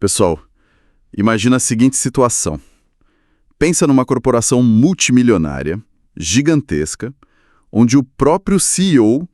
Pessoal, imagina a seguinte situação. Pensa numa corporação multimilionária, gigantesca, onde o próprio CEO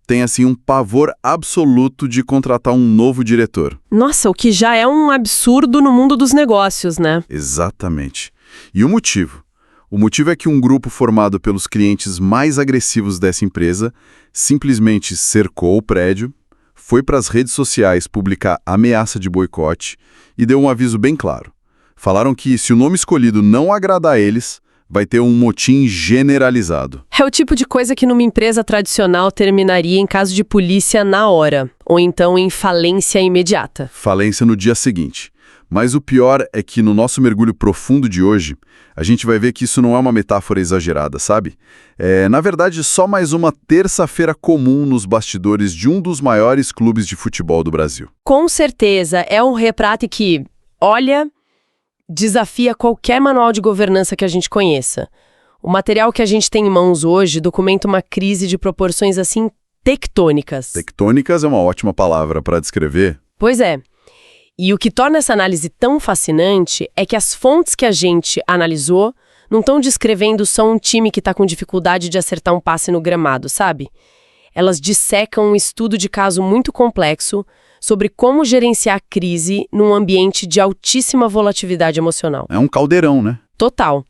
tem assim um pavor absoluto de contratar um novo diretor. Nossa, o que já é um absurdo no mundo dos negócios, né? Exatamente. E o motivo? O motivo é que um grupo formado pelos clientes mais agressivos dessa empresa simplesmente cercou o prédio, foi para as redes sociais publicar ameaça de boicote e deu um aviso bem claro. Falaram que se o nome escolhido não agradar a eles, vai ter um motim generalizado. É o tipo de coisa que numa empresa tradicional terminaria em caso de polícia na hora, ou então em falência imediata. Falência no dia seguinte. Mas o pior é que no nosso mergulho profundo de hoje, a gente vai ver que isso não é uma metáfora exagerada, sabe? É, na verdade, só mais uma terça-feira comum nos bastidores de um dos maiores clubes de futebol do Brasil. Com certeza, é um retrato que, olha, desafia qualquer manual de governança que a gente conheça. O material que a gente tem em mãos hoje documenta uma crise de proporções, assim, tectônicas. Tectônicas é uma ótima palavra para descrever. Pois é. E o que torna essa análise tão fascinante é que as fontes que a gente analisou não estão descrevendo só um time que está com dificuldade de acertar um passe no gramado, sabe? Elas dissecam um estudo de caso muito complexo sobre como gerenciar a crise num ambiente de altíssima volatilidade emocional. É um caldeirão, né? Total.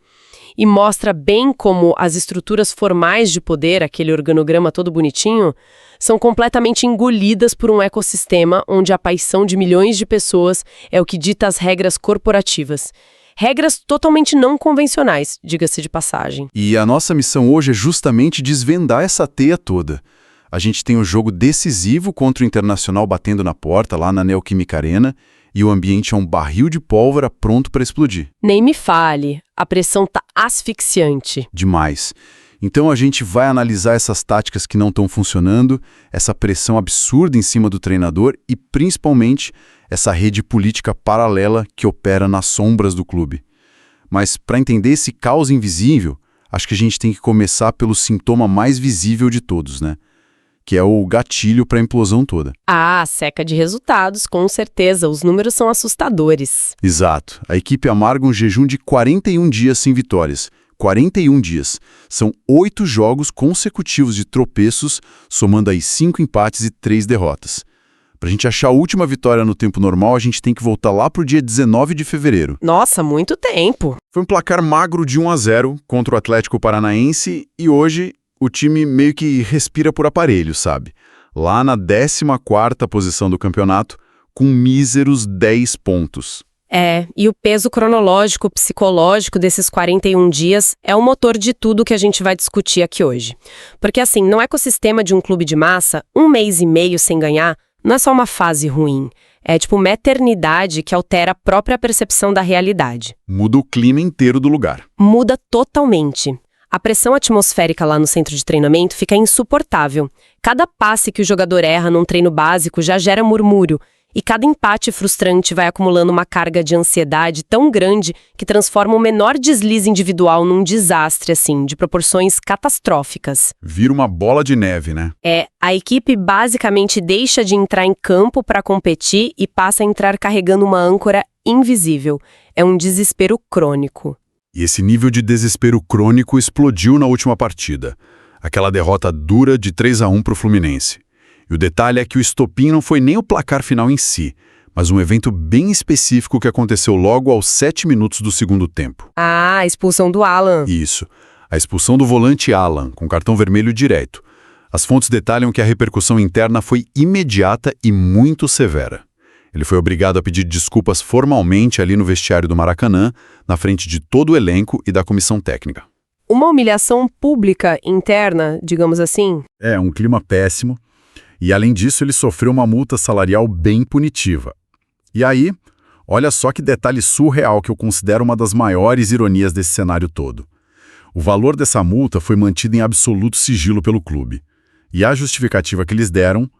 E mostra bem como as estruturas formais de poder, aquele organograma todo bonitinho, são completamente engolidas por um ecossistema onde a paixão de milhões de pessoas é o que dita as regras corporativas. Regras totalmente não convencionais, diga-se de passagem. E a nossa missão hoje é justamente desvendar essa teia toda. A gente tem um jogo decisivo contra o Internacional batendo na porta lá na Neoquímica Arena e o ambiente é um barril de pólvora pronto para explodir. Nem me fale, a pressão tá asfixiante. Demais. Então a gente vai analisar essas táticas que não estão funcionando, essa pressão absurda em cima do treinador e, principalmente, essa rede política paralela que opera nas sombras do clube. Mas para entender esse caos invisível, acho que a gente tem que começar pelo sintoma mais visível de todos, né? Que é o gatilho para a implosão toda. Ah, seca de resultados, com certeza. Os números são assustadores. Exato. A equipe amarga um jejum de 41 dias sem vitórias. 41 dias. São 8 jogos consecutivos de tropeços, somando aí 5 empates e 3 derrotas. Para a gente achar a última vitória no tempo normal, a gente tem que voltar lá para o dia 19 de fevereiro. Nossa, muito tempo. Foi um placar magro de 1-0 contra o Atlético Paranaense e hoje o time meio que respira por aparelho, sabe? Lá na 14ª posição do campeonato, com míseros 10 pontos. E o peso cronológico, psicológico desses 41 dias é o motor de tudo que a gente vai discutir aqui hoje. Porque assim, no ecossistema de um clube de massa, 1 mês e meio sem ganhar não é só uma fase ruim. É tipo uma eternidade que altera a própria percepção da realidade. Muda o clima inteiro do lugar. Muda totalmente. A pressão atmosférica lá no centro de treinamento fica insuportável. Cada passe que o jogador erra num treino básico já gera murmúrio. E cada empate frustrante vai acumulando uma carga de ansiedade tão grande que transforma o menor deslize individual num desastre, assim, de proporções catastróficas. Vira uma bola de neve, né? A equipe basicamente deixa de entrar em campo para competir e passa a entrar carregando uma âncora invisível. É um desespero crônico. E esse nível de desespero crônico explodiu na última partida. Aquela derrota dura de 3-1 para o Fluminense. E o detalhe é que o estopim não foi nem o placar final em si, mas um evento bem específico que aconteceu logo aos 7 minutos do segundo tempo. Ah, a expulsão do Alan. Isso. A expulsão do volante Alan, com cartão vermelho direto. As fontes detalham que a repercussão interna foi imediata e muito severa. Ele foi obrigado a pedir desculpas formalmente ali no vestiário do Maracanã, na frente de todo o elenco e da comissão técnica. Uma humilhação pública interna, digamos assim? É, um clima péssimo. E, além disso, ele sofreu uma multa salarial bem punitiva. E aí, olha só que detalhe surreal que eu considero uma das maiores ironias desse cenário todo. O valor dessa multa foi mantido em absoluto sigilo pelo clube. E a justificativa que eles deram,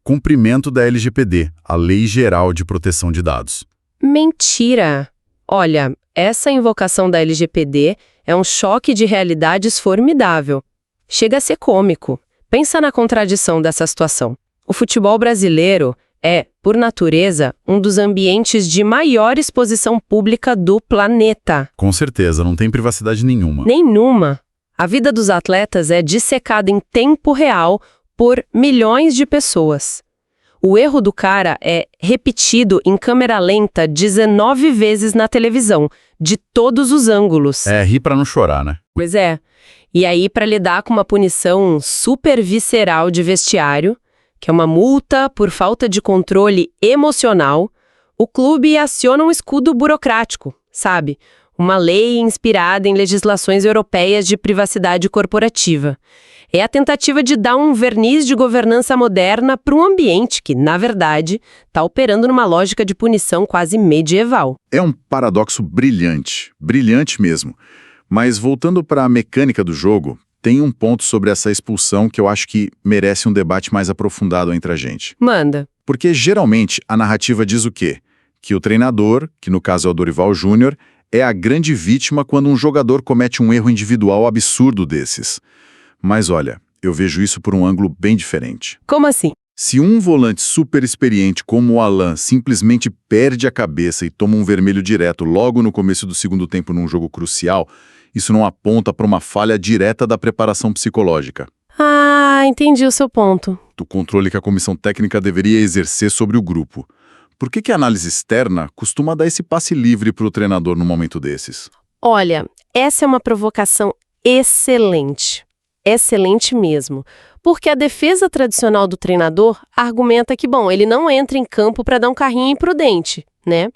cumprimento da LGPD, a Lei Geral de Proteção de Dados. Mentira! Olha, essa invocação da LGPD é um choque de realidades formidável. Chega a ser cômico. Pensa na contradição dessa situação. O futebol brasileiro, É, por natureza, um dos ambientes de maior exposição pública do planeta. Com certeza, não tem privacidade nenhuma. Nenhuma. A vida dos atletas é dissecada em tempo real por milhões de pessoas. O erro do cara é repetido em câmera lenta 19 vezes na televisão, de todos os ângulos. É, rir pra não chorar, né? Pois é. E aí, para lidar com uma punição super visceral de vestiário, que é uma multa por falta de controle emocional, o clube aciona um escudo burocrático, sabe? Uma lei inspirada em legislações europeias de privacidade corporativa. É a tentativa de dar um verniz de governança moderna para um ambiente que, na verdade, está operando numa lógica de punição quase medieval. É um paradoxo brilhante, brilhante mesmo. Mas voltando para a mecânica do jogo, tem um ponto sobre essa expulsão que eu acho que merece um debate mais aprofundado entre a gente. Manda. Porque geralmente a narrativa diz o quê? Que o treinador, que no caso é o Dorival Júnior, é a grande vítima quando um jogador comete um erro individual absurdo desses. Mas olha, eu vejo isso por um ângulo bem diferente. Como assim? Se um volante super experiente como o Alan simplesmente perde a cabeça e toma um vermelho direto logo no começo do segundo tempo num jogo crucial, isso não aponta para uma falha direta da preparação psicológica. Ah, entendi o seu ponto. Do controle que a comissão técnica deveria exercer sobre o grupo. Por que a análise externa costuma dar esse passe livre para o treinador num momento desses? Olha, essa é uma provocação excelente. Excelente mesmo. Porque a defesa tradicional do treinador argumenta que, bom, ele não entra em campo para dar um carrinho imprudente, né?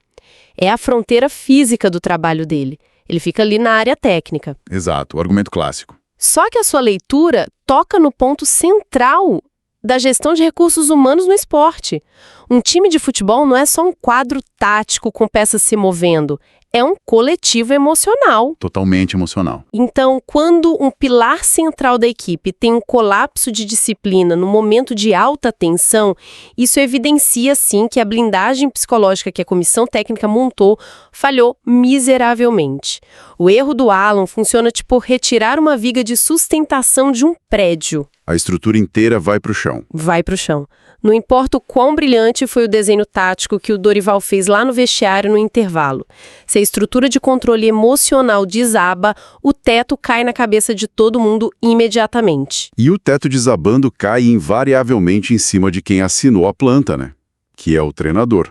É a fronteira física do trabalho dele. Ele fica ali na área técnica. Exato, o argumento clássico. Só que a sua leitura toca no ponto central da gestão de recursos humanos no esporte. Um time de futebol não é só um quadro tático com peças se movendo, é um coletivo emocional. Totalmente emocional. Então, quando um pilar central da equipe tem um colapso de disciplina no momento de alta tensão, isso evidencia, sim, que a blindagem psicológica que a comissão técnica montou falhou miseravelmente. O erro do Alan funciona tipo retirar uma viga de sustentação de um prédio. A estrutura inteira vai para o chão. Vai para o chão. Não importa o quão brilhante foi o desenho tático que o Dorival fez lá no vestiário no intervalo. Se a estrutura de controle emocional desaba, o teto cai na cabeça de todo mundo imediatamente. E o teto desabando cai invariavelmente em cima de quem assinou a planta, né? Que é o treinador.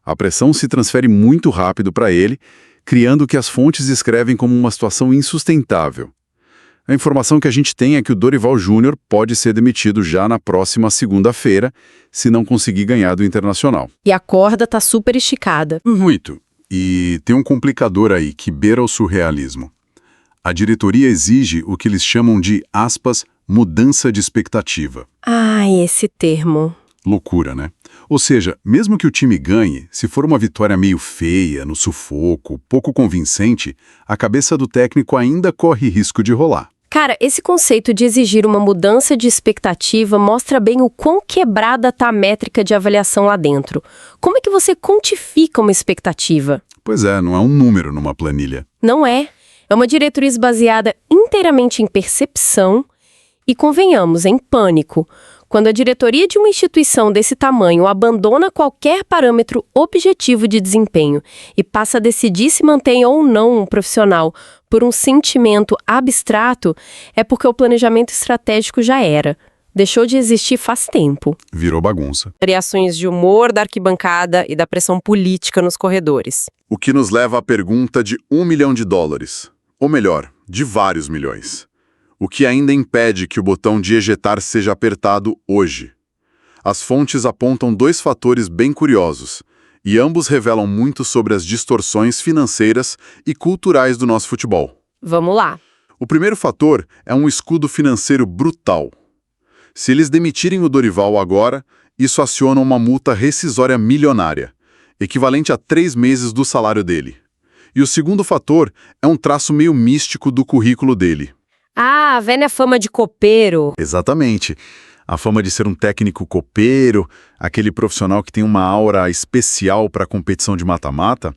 A pressão se transfere muito rápido para ele, criando o que as fontes descrevem como uma situação insustentável. A informação que a gente tem é que o Dorival Júnior pode ser demitido já na próxima segunda-feira, se não conseguir ganhar do Internacional. E a corda tá super esticada. Muito. E tem um complicador aí que beira o surrealismo. A diretoria exige o que eles chamam de, aspas, mudança de expectativa. Ai, esse termo. Loucura, né? Ou seja, mesmo que o time ganhe, se for uma vitória meio feia, no sufoco, pouco convincente, a cabeça do técnico ainda corre risco de rolar. Cara, esse conceito de exigir uma mudança de expectativa mostra bem o quão quebrada tá a métrica de avaliação lá dentro. Como é que você quantifica uma expectativa? Pois é, não é um número numa planilha. Não é. É uma diretriz baseada inteiramente em percepção e, convenhamos, em pânico. Quando a diretoria de uma instituição desse tamanho abandona qualquer parâmetro objetivo de desempenho e passa a decidir se mantém ou não um profissional por um sentimento abstrato, é porque o planejamento estratégico já era. Deixou de existir faz tempo. Virou bagunça. Reações de humor da arquibancada e da pressão política nos corredores. O que nos leva à pergunta de $1 milhão. Ou melhor, de vários milhões. O que ainda impede que o botão de ejetar seja apertado hoje. As fontes apontam dois fatores bem curiosos, e ambos revelam muito sobre as distorções financeiras e culturais do nosso futebol. Vamos lá. O primeiro fator é um escudo financeiro brutal. Se eles demitirem o Dorival agora, isso aciona uma multa rescisória milionária, equivalente a 3 meses do salário dele. E o segundo fator é um traço meio místico do currículo dele. Ah, a velha fama de copeiro. Exatamente. A fama de ser um técnico copeiro, aquele profissional que tem uma aura especial para a competição de mata-mata.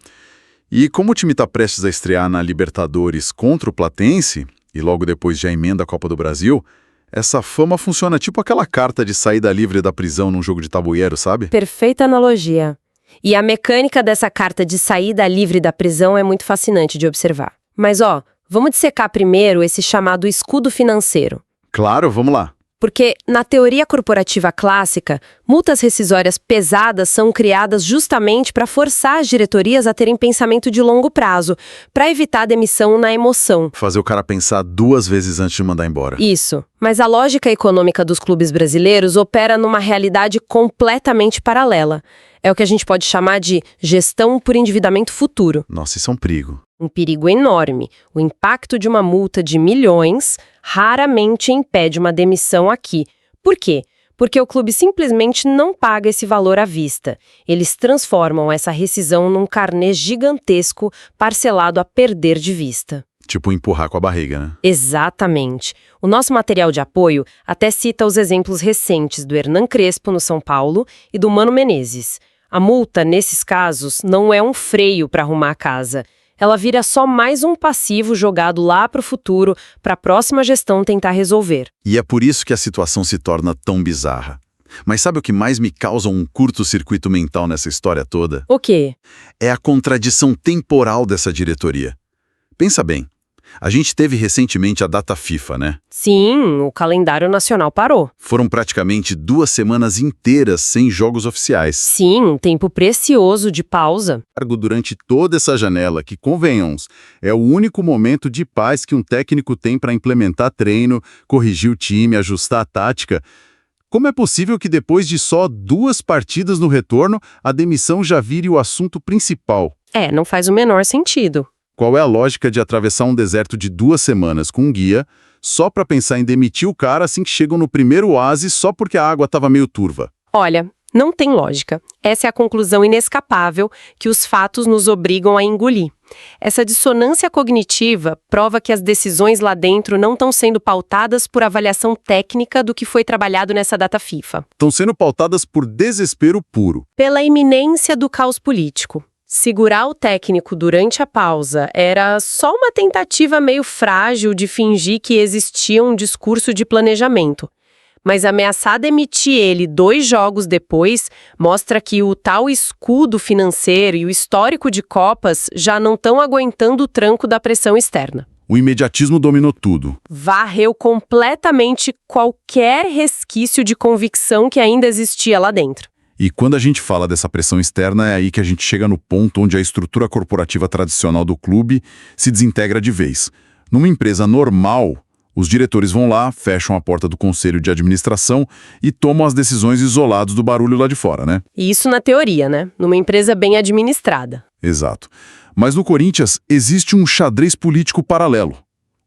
E como o time está prestes a estrear na Libertadores contra o Platense, e logo depois já emenda a Copa do Brasil, Essa fama funciona tipo aquela carta de saída livre da prisão num jogo de tabuleiro, sabe? Perfeita analogia. E a mecânica dessa carta de saída livre da prisão é muito fascinante de observar. Mas vamos dissecar primeiro esse chamado escudo financeiro. Claro, vamos lá. Porque, na teoria corporativa clássica, multas rescisórias pesadas são criadas justamente para forçar as diretorias a terem pensamento de longo prazo, para evitar a demissão na emoção. Fazer o cara pensar 2 vezes antes de mandar embora. Isso. Mas a lógica econômica dos clubes brasileiros opera numa realidade completamente paralela. É o que a gente pode chamar de gestão por endividamento futuro. Nossa, isso é um perigo. Um perigo enorme. O impacto de uma multa de milhões raramente impede uma demissão aqui. Por quê? Porque o clube simplesmente não paga esse valor à vista. Eles transformam essa rescisão num carnê gigantesco parcelado a perder de vista. Tipo empurrar com a barriga, né? Exatamente. O nosso material de apoio até cita os exemplos recentes do Hernan Crespo, no São Paulo, e do Mano Menezes. A multa, nesses casos, não é um freio para arrumar a casa. Ela vira só mais um passivo jogado lá para o futuro, para a próxima gestão tentar resolver. E é por isso que a situação se torna tão bizarra. Mas sabe o que mais me causa um curto-circuito mental nessa história toda? O quê? É a contradição temporal dessa diretoria. Pensa bem, a gente teve recentemente a data FIFA, né? Sim, o calendário nacional parou. Foram praticamente 2 semanas inteiras sem jogos oficiais. Sim, um tempo precioso de pausa. Durante toda essa janela, que, convenhamos, é o único momento de paz que um técnico tem para implementar treino, corrigir o time, ajustar a tática. Como é possível que depois de só 2 partidas no retorno, a demissão já vire o assunto principal? Não faz o menor sentido. Qual é a lógica de atravessar um deserto de 2 semanas com um guia só para pensar em demitir o cara assim que chegam no primeiro oásis só porque a água estava meio turva? Olha, não tem lógica. Essa é a conclusão inescapável que os fatos nos obrigam a engolir. Essa dissonância cognitiva prova que as decisões lá dentro não estão sendo pautadas por avaliação técnica do que foi trabalhado nessa data FIFA. Estão sendo pautadas por desespero puro. Pela iminência do caos político. Segurar o técnico durante a pausa era só uma tentativa meio frágil de fingir que existia um discurso de planejamento. Mas ameaçar demitir ele 2 jogos depois mostra que o tal escudo financeiro e o histórico de Copas já não estão aguentando o tranco da pressão externa. O imediatismo dominou tudo. Varreu completamente qualquer resquício de convicção que ainda existia lá dentro. E quando a gente fala dessa pressão externa, é aí que a gente chega no ponto onde a estrutura corporativa tradicional do clube se desintegra de vez. Numa empresa normal, os diretores vão lá, fecham a porta do conselho de administração e tomam as decisões isolados do barulho lá de fora, né? Isso na teoria, né? Numa empresa bem administrada. Exato. Mas no Corinthians existe um xadrez político paralelo.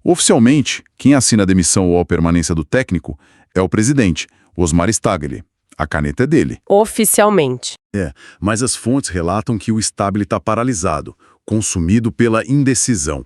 Oficialmente, quem assina a demissão ou a permanência do técnico é o presidente, Osmar Stagli. A caneta é dele. Oficialmente. Mas as fontes relatam que o Stabile está paralisado, consumido pela indecisão.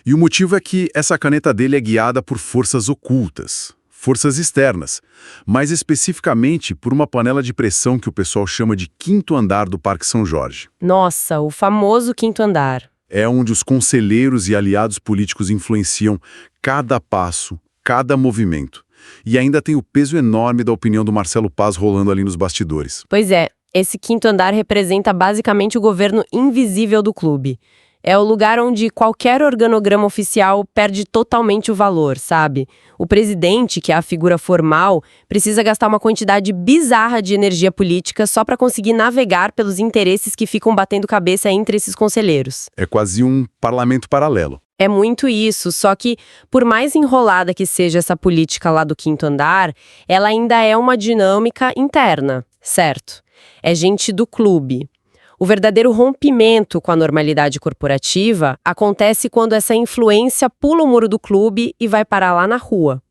E o motivo é que essa caneta dele é guiada por forças ocultas, forças externas, mais especificamente por uma panela de pressão que o pessoal chama de quinto andar do Parque São Jorge. Nossa, o famoso quinto andar. É onde os conselheiros e aliados políticos influenciam cada passo, cada movimento. E ainda tem o peso enorme da opinião do Marcelo Paz rolando ali nos bastidores. Pois é, esse quinto andar representa basicamente o governo invisível do clube. É o lugar onde qualquer organograma oficial perde totalmente o valor, sabe? O presidente, que é a figura formal, precisa gastar uma quantidade bizarra de energia política só para conseguir navegar pelos interesses que ficam batendo cabeça entre esses conselheiros. É quase um parlamento paralelo. É muito isso, só que, por mais enrolada que seja essa política lá do quinto andar, ela ainda é uma dinâmica interna, certo? É gente do clube. O verdadeiro rompimento com a normalidade corporativa acontece quando essa influência pula o muro do clube e vai parar lá na rua.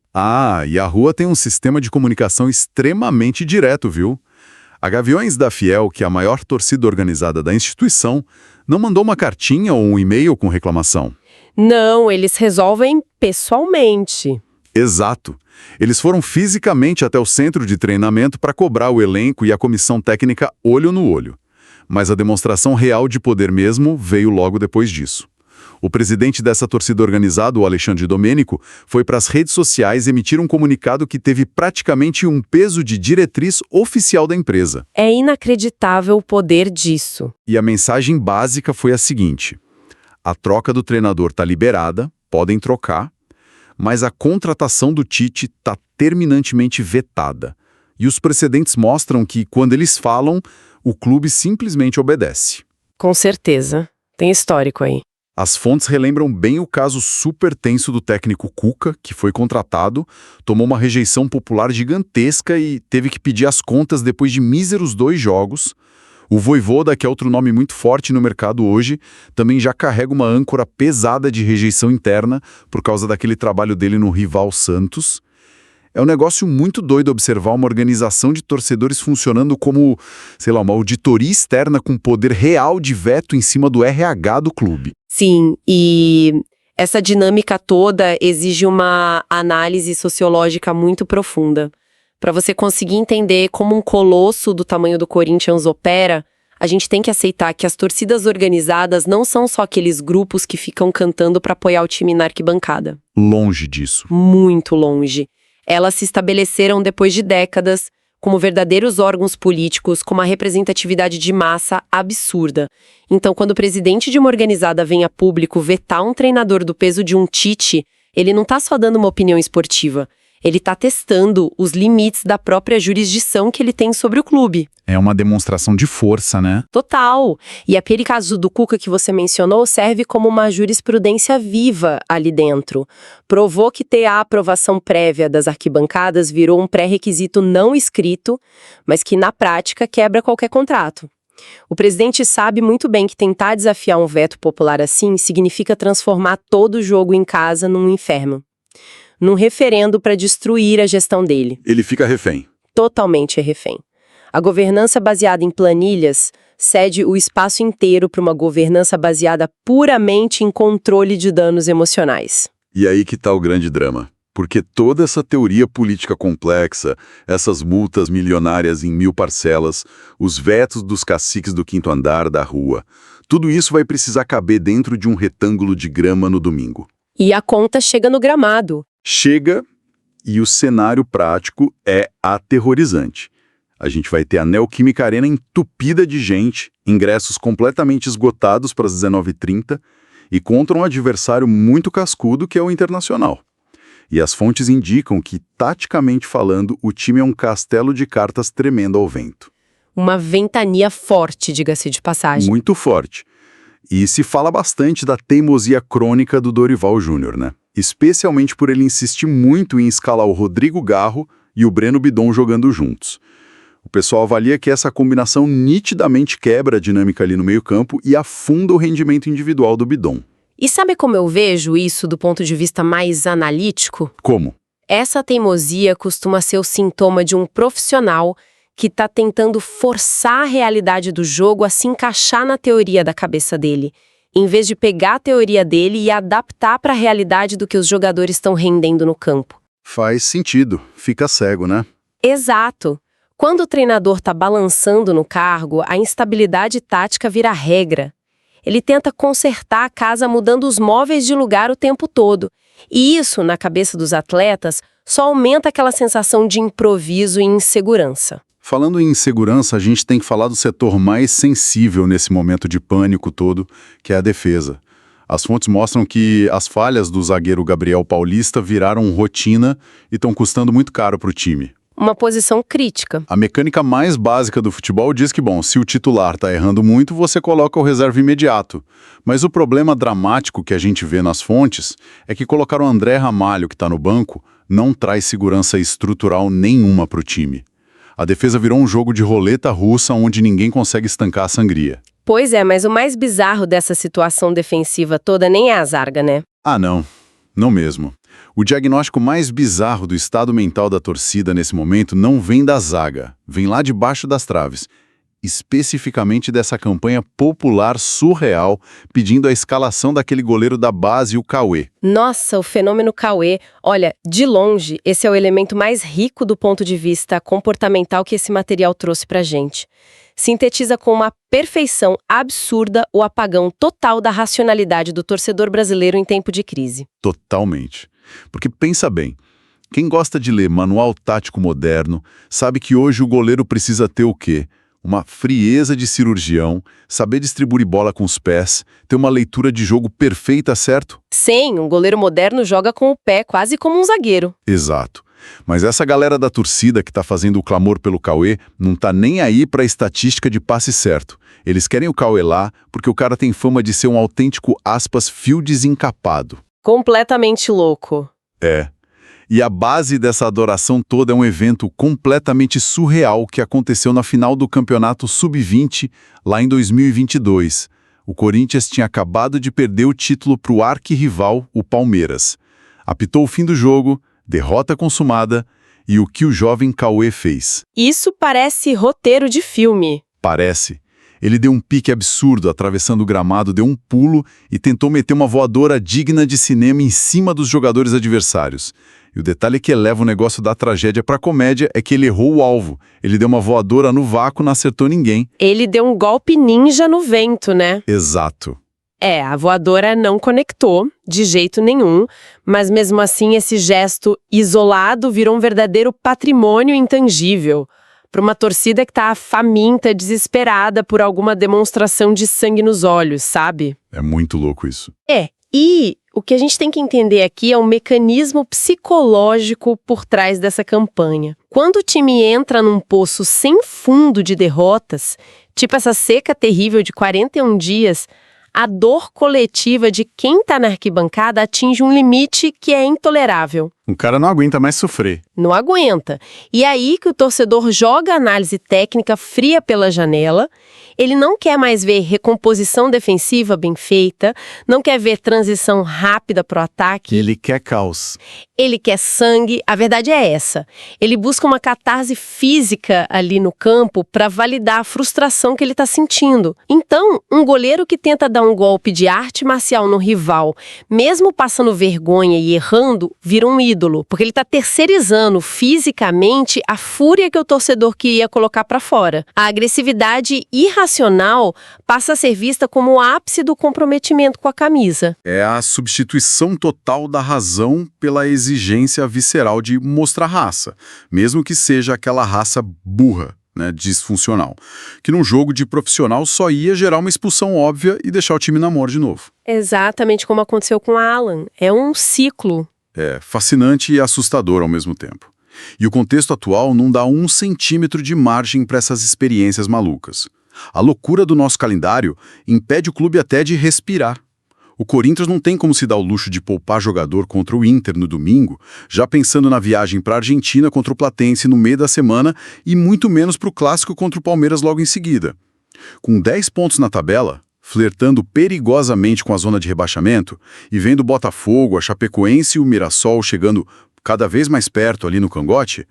E a rua tem um sistema de comunicação extremamente direto, viu? A Gaviões da Fiel, que é a maior torcida organizada da instituição, não mandou uma cartinha ou um e-mail com reclamação. Não, eles resolvem pessoalmente. Exato. Eles foram fisicamente até o centro de treinamento para cobrar o elenco e a comissão técnica olho no olho. Mas a demonstração real de poder mesmo veio logo depois disso. O presidente dessa torcida organizada, o Alexandre Domênico, foi para as redes sociais emitir um comunicado que teve praticamente um peso de diretriz oficial da empresa. É inacreditável o poder disso. E a mensagem básica foi a seguinte: a troca do treinador está liberada, podem trocar, mas a contratação do Tite está terminantemente vetada. E os precedentes mostram que, quando eles falam, o clube simplesmente obedece. Com certeza. Tem histórico aí. As fontes relembram bem o caso super tenso do técnico Cuca, que foi contratado, tomou uma rejeição popular gigantesca e teve que pedir as contas depois de míseros 2 jogos. O Vojvoda, que é outro nome muito forte no mercado hoje, também já carrega uma âncora pesada de rejeição interna por causa daquele trabalho dele no rival Santos. É um negócio muito doido observar uma organização de torcedores funcionando como, sei lá, uma auditoria externa com poder real de veto em cima do RH do clube. Sim, e essa dinâmica toda exige uma análise sociológica muito profunda. Para você conseguir entender como um colosso do tamanho do Corinthians opera, a gente tem que aceitar que as torcidas organizadas não são só aqueles grupos que ficam cantando para apoiar o time na arquibancada. Longe disso. Muito longe. Elas se estabeleceram depois de décadas como verdadeiros órgãos políticos com uma representatividade de massa absurda. Então, quando o presidente de uma organizada vem a público vetar um treinador do peso de um Tite, ele não está só dando uma opinião esportiva. Ele está testando os limites da própria jurisdição que ele tem sobre o clube. É uma demonstração de força, né? Total. E aquele caso do Cuca que você mencionou serve como uma jurisprudência viva ali dentro. Provou que ter a aprovação prévia das arquibancadas virou um pré-requisito não escrito, mas que na prática quebra qualquer contrato. O presidente sabe muito bem que tentar desafiar um veto popular assim significa transformar todo o jogo em casa num inferno. Num referendo para destruir a gestão dele. Ele fica refém. Totalmente refém. A governança baseada em planilhas cede o espaço inteiro para uma governança baseada puramente em controle de danos emocionais. E aí que tá o grande drama. Porque toda essa teoria política complexa, essas multas milionárias em 1000 parcelas, os vetos dos caciques do 5º andar da rua, tudo isso vai precisar caber dentro de um retângulo de grama no domingo. E a conta chega no gramado. Chega e o cenário prático é aterrorizante. A gente vai ter a Neoquímica Arena entupida de gente, ingressos completamente esgotados para as 19h30 e contra um adversário muito cascudo que é o Internacional. E as fontes indicam que, taticamente falando, o time é um castelo de cartas tremendo ao vento. Uma ventania forte, diga-se de passagem. Muito forte. E se fala bastante da teimosia crônica do Dorival Júnior, né? Especialmente por ele insistir muito em escalar o Rodrigo Garro e o Breno Bidon jogando juntos. O pessoal avalia que essa combinação nitidamente quebra a dinâmica ali no meio-campo e afunda o rendimento individual do Bidon. E sabe como eu vejo isso do ponto de vista mais analítico? Como? Essa teimosia costuma ser o sintoma de um profissional que está tentando forçar a realidade do jogo a se encaixar na teoria da cabeça dele, em vez de pegar a teoria dele e adaptar para a realidade do que os jogadores estão rendendo no campo. Faz sentido. Fica cego, né? Exato. Quando o treinador está balançando no cargo, a instabilidade tática vira regra. Ele tenta consertar a casa mudando os móveis de lugar o tempo todo. E isso, na cabeça dos atletas, só aumenta aquela sensação de improviso e insegurança. Falando em insegurança, a gente tem que falar do setor mais sensível nesse momento de pânico todo, que é a defesa. As fontes mostram que as falhas do zagueiro Gabriel Paulista viraram rotina e estão custando muito caro para o time. Uma posição crítica. A mecânica mais básica do futebol diz que, bom, se o titular está errando muito, você coloca o reserva imediato. Mas o problema dramático que a gente vê nas fontes é que colocar o André Ramalho, que está no banco, não traz segurança estrutural nenhuma para o time. A defesa virou um jogo de roleta russa onde ninguém consegue estancar a sangria. Pois é, mas o mais bizarro dessa situação defensiva toda nem é a zaga, né? Ah, não. Não mesmo. O diagnóstico mais bizarro do estado mental da torcida nesse momento não vem da zaga, vem lá debaixo das traves. Especificamente dessa campanha popular surreal, pedindo a escalação daquele goleiro da base, o Cauê. Nossa, o fenômeno Cauê. Olha, de longe, esse é o elemento mais rico do ponto de vista comportamental que esse material trouxe pra gente. sintetiza com uma perfeição absurda o apagão total da racionalidade do torcedor brasileiro em tempo de crise. Totalmente. Porque pensa bem, quem gosta de ler manual tático moderno sabe que hoje o goleiro precisa ter o quê? Uma frieza de cirurgião, saber distribuir bola com os pés, ter uma leitura de jogo perfeita, certo? Sim, um goleiro moderno joga com o pé quase como um zagueiro. Exato. Mas essa galera da torcida que tá fazendo o clamor pelo Cauê não tá nem aí pra estatística de passe certo. Eles querem o Cauê lá porque o cara tem fama de ser um autêntico, aspas, fio desencapado. Completamente louco. É. E a base dessa adoração toda é um evento completamente surreal que aconteceu na final do Campeonato Sub-20, lá em 2022. O Corinthians tinha acabado de perder o título para o arquirrival, o Palmeiras. Apitou o fim do jogo, derrota consumada, e o que o jovem Cauê fez? Isso parece roteiro de filme. Parece. Ele deu um pique absurdo, atravessando o gramado, deu um pulo e tentou meter uma voadora digna de cinema em cima dos jogadores adversários. E o detalhe que eleva o negócio da tragédia para a comédia é que ele errou o alvo. Ele deu uma voadora no vácuo, não acertou ninguém. Ele deu um golpe ninja no vento, né? Exato. A voadora não conectou, de jeito nenhum, mas mesmo assim esse gesto isolado virou um verdadeiro patrimônio intangível. Para uma torcida que tá faminta, desesperada por alguma demonstração de sangue nos olhos, sabe? É muito louco isso. E o que a gente tem que entender aqui é o mecanismo psicológico por trás dessa campanha. Quando o time entra num poço sem fundo de derrotas, tipo essa seca terrível de 41 dias, a dor coletiva de quem tá na arquibancada atinge um limite que é intolerável. O cara não aguenta mais sofrer. Não aguenta. E aí que o torcedor joga a análise técnica fria pela janela, ele não quer mais ver recomposição defensiva bem feita, não quer ver transição rápida pro ataque. Ele quer caos. Ele quer sangue, a verdade é essa. Ele busca uma catarse física ali no campo para validar a frustração que ele está sentindo. Então, um goleiro que tenta dar um golpe de arte marcial no rival, mesmo passando vergonha e errando, vira um ídolo, porque ele está terceirizando fisicamente a fúria que o torcedor queria colocar para fora. A agressividade irracional passa a ser vista como o ápice do comprometimento com a camisa. É a substituição total da razão pela exigência visceral de mostrar raça, mesmo que seja aquela raça burra, né, disfuncional, que num jogo de profissional só ia gerar uma expulsão óbvia e deixar o time na mora de novo. Exatamente como aconteceu com Alan. É um ciclo. É fascinante e assustador ao mesmo tempo. E o contexto atual não dá 1 centímetro de margem para essas experiências malucas. A loucura do nosso calendário impede o clube até de respirar. O Corinthians não tem como se dar o luxo de poupar jogador contra o Inter no domingo, já pensando na viagem para a Argentina contra o Platense no meio da semana e muito menos para o clássico contra o Palmeiras logo em seguida. Com 10 pontos na tabela, flertando perigosamente com a zona de rebaixamento e vendo o Botafogo, a Chapecoense e o Mirassol chegando cada vez mais perto ali no cangote,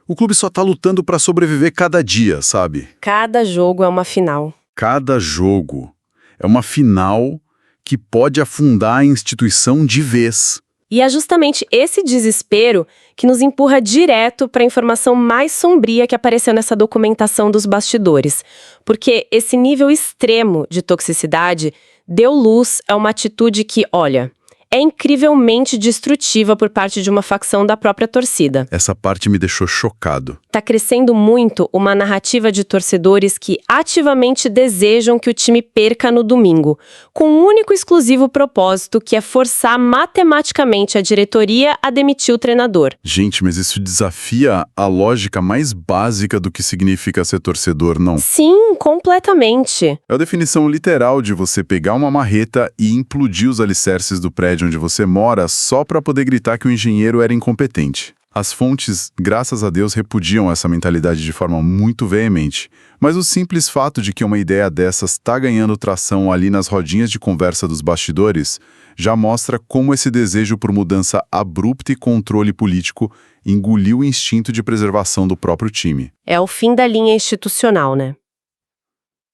o clube só tá lutando para sobreviver cada dia, sabe? Cada jogo é uma final. Cada jogo é uma final que pode afundar a instituição de vez. E é justamente esse desespero que nos empurra direto para a informação mais sombria que apareceu nessa documentação dos bastidores. Porque esse nível extremo de toxicidade deu luz a uma atitude que, olha, é incrivelmente destrutiva por parte de uma facção da própria torcida. Essa parte me deixou chocado. Tá crescendo muito uma narrativa de torcedores que ativamente desejam que o time perca no domingo, com um único e exclusivo propósito, que é forçar matematicamente a diretoria a demitir o treinador. Gente, mas isso desafia a lógica mais básica do que significa ser torcedor, não? Sim, completamente. É a definição literal de você pegar uma marreta e implodir os alicerces do prédio onde você mora só para poder gritar que o engenheiro era incompetente. As fontes, graças a Deus, repudiam essa mentalidade de forma muito veemente. Mas o simples fato de que uma ideia dessas está ganhando tração ali nas rodinhas de conversa dos bastidores já mostra como esse desejo por mudança abrupta e controle político engoliu o instinto de preservação do próprio time. É o fim da linha institucional, né?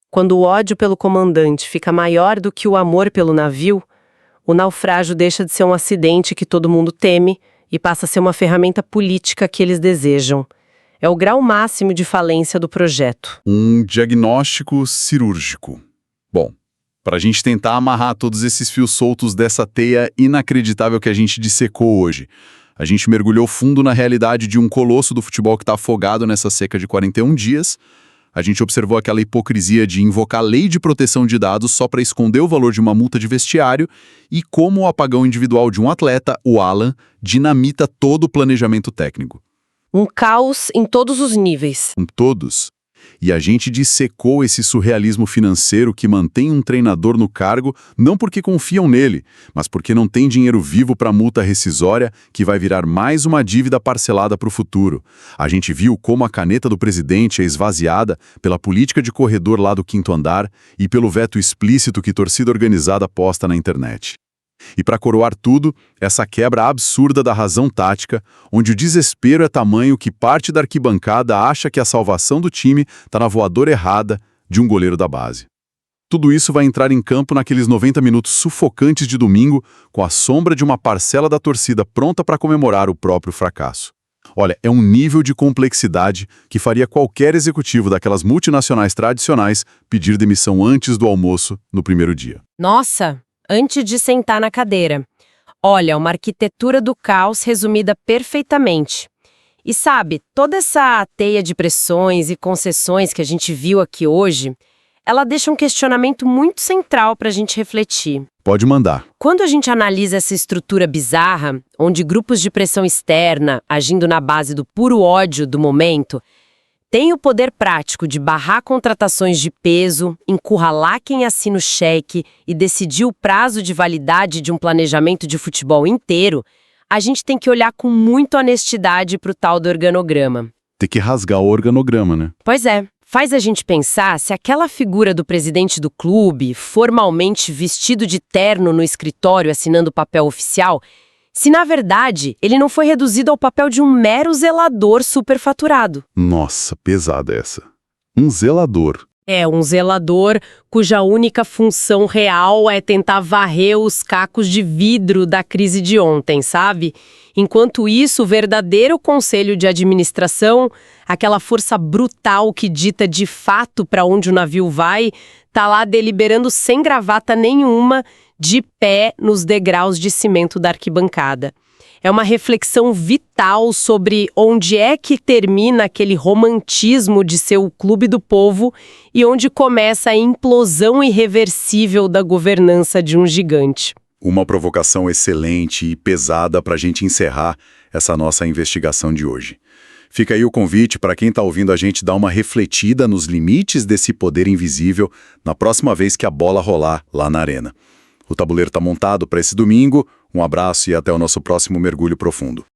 Quando o ódio pelo comandante fica maior do que o amor pelo navio, o naufrágio deixa de ser um acidente que todo mundo teme e passa a ser uma ferramenta política que eles desejam. É o grau máximo de falência do projeto. Um diagnóstico cirúrgico. Bom, para a gente tentar amarrar todos esses fios soltos dessa teia inacreditável que a gente dissecou hoje, a gente mergulhou fundo na realidade de um colosso do futebol que está afogado nessa seca de 41 dias. A gente observou aquela hipocrisia de invocar a lei de proteção de dados só para esconder o valor de uma multa de vestiário e como o apagão individual de um atleta, o Alan, dinamita todo o planejamento técnico. Um caos em todos os níveis. Com todos. E a gente dissecou esse surrealismo financeiro que mantém um treinador no cargo não porque confiam nele, mas porque não tem dinheiro vivo para multa rescisória que vai virar mais uma dívida parcelada para o futuro. A gente viu como a caneta do presidente é esvaziada pela política de corredor lá do 5º andar e pelo veto explícito que torcida organizada posta na internet. E para coroar tudo, essa quebra absurda da razão tática, onde o desespero é tamanho que parte da arquibancada acha que a salvação do time está na voadora errada de um goleiro da base. Tudo isso vai entrar em campo naqueles 90 minutos sufocantes de domingo, com a sombra de uma parcela da torcida pronta para comemorar o próprio fracasso. Olha, é um nível de complexidade que faria qualquer executivo daquelas multinacionais tradicionais pedir demissão antes do almoço no primeiro dia. Nossa! Antes de sentar na cadeira. Olha, uma arquitetura do caos resumida perfeitamente. E sabe, toda essa teia de pressões e concessões que a gente viu aqui hoje, ela deixa um questionamento muito central para a gente refletir. Pode mandar. Quando a gente analisa essa estrutura bizarra, onde grupos de pressão externa, agindo na base do puro ódio do momento, tem o poder prático de barrar contratações de peso, encurralar quem assina o cheque e decidir o prazo de validade de um planejamento de futebol inteiro, a gente tem que olhar com muita honestidade para o tal do organograma. Tem que rasgar o organograma, né? Pois é, faz a gente pensar se aquela figura do presidente do clube, formalmente vestido de terno no escritório assinando o papel oficial, se, na verdade, ele não foi reduzido ao papel de um mero zelador superfaturado. Nossa, pesada essa. Um zelador. É, um zelador cuja única função real é tentar varrer os cacos de vidro da crise de ontem, sabe? Enquanto isso, o verdadeiro conselho de administração, aquela força brutal que dita de fato para onde o navio vai, tá lá deliberando sem gravata nenhuma, de pé nos degraus de cimento da arquibancada. É uma reflexão vital sobre onde é que termina aquele romantismo de ser o clube do povo e onde começa a implosão irreversível da governança de um gigante. Uma provocação excelente e pesada para a gente encerrar essa nossa investigação de hoje. Fica aí o convite para quem está ouvindo a gente dar uma refletida nos limites desse poder invisível na próxima vez que a bola rolar lá na arena. O tabuleiro está montado para esse domingo. Um abraço e até o nosso próximo mergulho profundo.